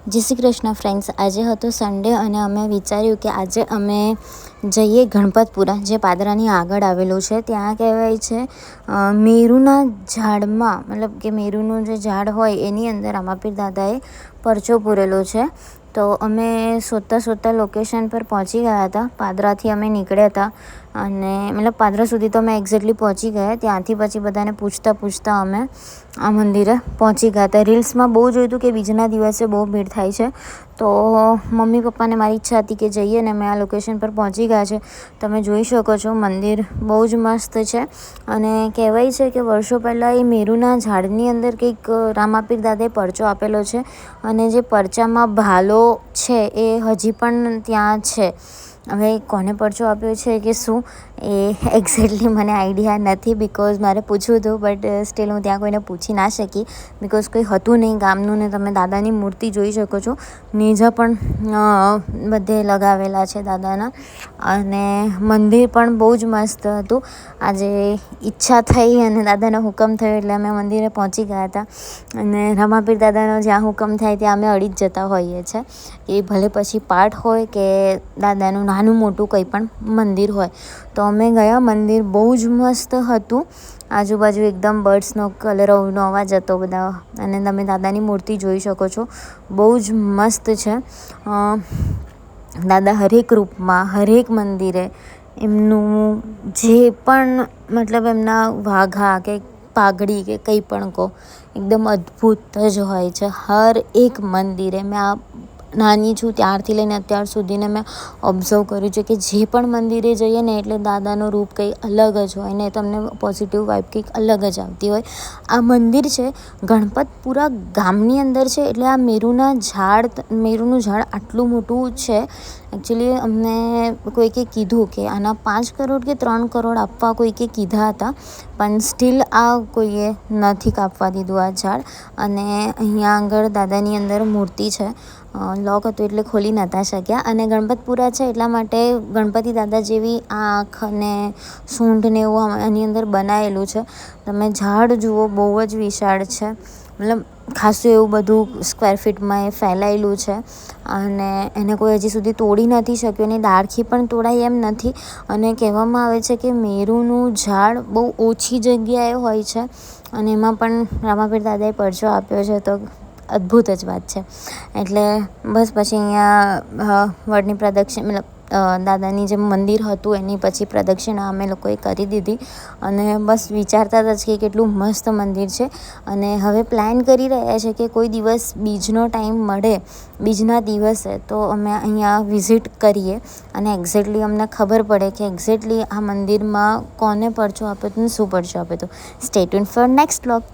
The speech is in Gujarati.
જય શ્રી કૃષ્ણ ફ્રેન્ડ્સ, આજે હતો સન્ડે અને અમે વિચાર્યું કે આજે અમે જઈએ ગણપતપુરા, જે પાદરાની આગળ આવેલું છે. ત્યાં કહેવાય છે મેરુના ઝાડમાં, મતલબ કે મેરુનું જે ઝાડ હોય એની અંદર રામાપીર દાદાએ પરચો પૂરેલો છે. તો અમે શોધતા લોકેશન પર પહોંચી ગયા હતા. પાદરાથી અમે નીકળ્યા હતા અને મતલબ પાદરા સુધી તો અમે એક્ઝેક્ટલી પહોંચી ગયા. ત્યાંથી પછી બધાને પૂછતા અમે આ મંદિરે પહોંચી ગયા હતા. રીલ્સમાં બહુ જોયું હતું કે બીજના દિવસે બહુ ભીડ થાય છે. તો મમ્મી પપ્પાને મારી ઈચ્છા હતી કે જઈએ, ને અમે આ લોકેશન પર પહોંચી ગયા છે. તમે જોઈ શકો છો મંદિર બહુ જ મસ્ત છે. અને કહેવાય છે કે વર્ષો પહેલાં એ મેરુના ઝાડની અંદર કંઈક રામાપીર દાદાએ પરચો આપેલો છે અને જે પરચામાં ભાલો છે એ હજી પણ ત્યાં છે. હવે કોને પરચો આપ્યો છે કે શું એ એક્ઝેક્ટલી મને આઈડિયા નથી, બિકોઝ મારે પૂછવું હતું, બટ સ્ટીલ હું ત્યાં કોઈને પૂછી ના શકી, બિકોઝ કોઈ હતું નહીં ગામનું. ને તમે દાદાની મૂર્તિ જોઈ શકો છો, નેજા પણ બધે લગાવેલા છે દાદાના. અને મંદિર પણ બહુ જ મસ્ત હતું. આજે ઈચ્છા થઈ અને દાદાનો હુકમ થયો એટલે અમે મંદિરે પહોંચી ગયા હતા. અને રામાપીર દાદાનો જ્યાં હુકમ થાય ત્યાં અમે અડી જ જતા હોઈએ છીએ. એ ભલે પછી પાઠ હોય કે દાદાનું નાનું મોટું કંઈ પણ મંદિર હોય. તો અમે ગયા, મંદિર બહુ જ મસ્ત હતું. આજુબાજુ એકદમ બર્ડ્સનો કલરવનો અવાજ હતો બધા. અને તમે દાદાની મૂર્તિ જોઈ શકો છો, બહુ જ મસ્ત છે. દાદા હરેક રૂપમાં, હરેક મંદિરે એમનું જે પણ મતલબ એમના વાઘા કે પાઘડી કે કંઈ પણ કહો, એકદમ અદ્ભુત જ હોય છે હર એક મંદિરે. મેં આ નાની છું ત્યારથી લઈને અત્યાર સુધીને મેં ઓબ્ઝર્વ કર્યું છે કે જે પણ મંદિરે જઈએ ને એટલે દાદાનું રૂપ કંઈ અલગ જ હોય ને તમને પોઝિટિવ વાઇબ કંઈક અલગ જ આવતી હોય. આ મંદિર છે ગણપતપુરા ગામની અંદર છે. એટલે આ મેરુનું ઝાડ આટલું મોટું છે. એકચ્યુઅલી અમને કોઈકે કીધું કે આના 5 કરોડ કે 3 કરોડ આપવા કોઈકે કીધા હતા, પણ સ્ટીલ આ કોઈએ નથી કાપવા દીધું આ ઝાડ. અને અહીંયા આગળ દાદાની અંદર મૂર્તિ છે. લોક હતું એટલે ખોલી નહોતા શક્યા. અને ગણપતપુરા છે એટલા માટે ગણપતિ દાદા જેવી આંખ અને સૂંઢ ને એવું આની અંદર બનાવેલું છે. તમે ઝાડ જુઓ, બહુ જ વિશાળ છે. મતલબ ખાસું એવું બધું સ્ક્વેર ફીટમાં એ ફેલાયેલું છે. અને એને કોઈ હજી સુધી તોડી નથી શક્યું, એની ડાળખી પણ તોડાય એમ નથી. અને કહેવામાં આવે છે કે મેરુનું ઝાડ બહુ ઓછી જગ્યાએ હોય છે અને એમાં પણ રામાપીર દાદાએ પરચો આપ્યો છે. તો અદ્ભુત જ વાત છે. એટલે બસ પછી અહીંયા વડની પ્રદક્ષિણા, મતલબ દાદાની જે મંદિર હતું એની પછી પ્રદક્ષિણા અમે લોકોએ કરી દીધી. અને બસ વિચારતા હતા કે કેટલું મસ્ત મંદિર છે. અને હવે પ્લાન કરી રહ્યા છે કે કોઈ દિવસ બીજનો ટાઈમ મળે, બીજના દિવસે, તો અમે અહીંયા વિઝિટ કરીએ અને એક્ઝેક્ટલી અમને ખબર પડે કે એક્ઝેક્ટલી આ મંદિરમાં કોને પરચો આપ્યો હતો ને શું પરચો આપ્યો હતો. Stay tune four next vlog.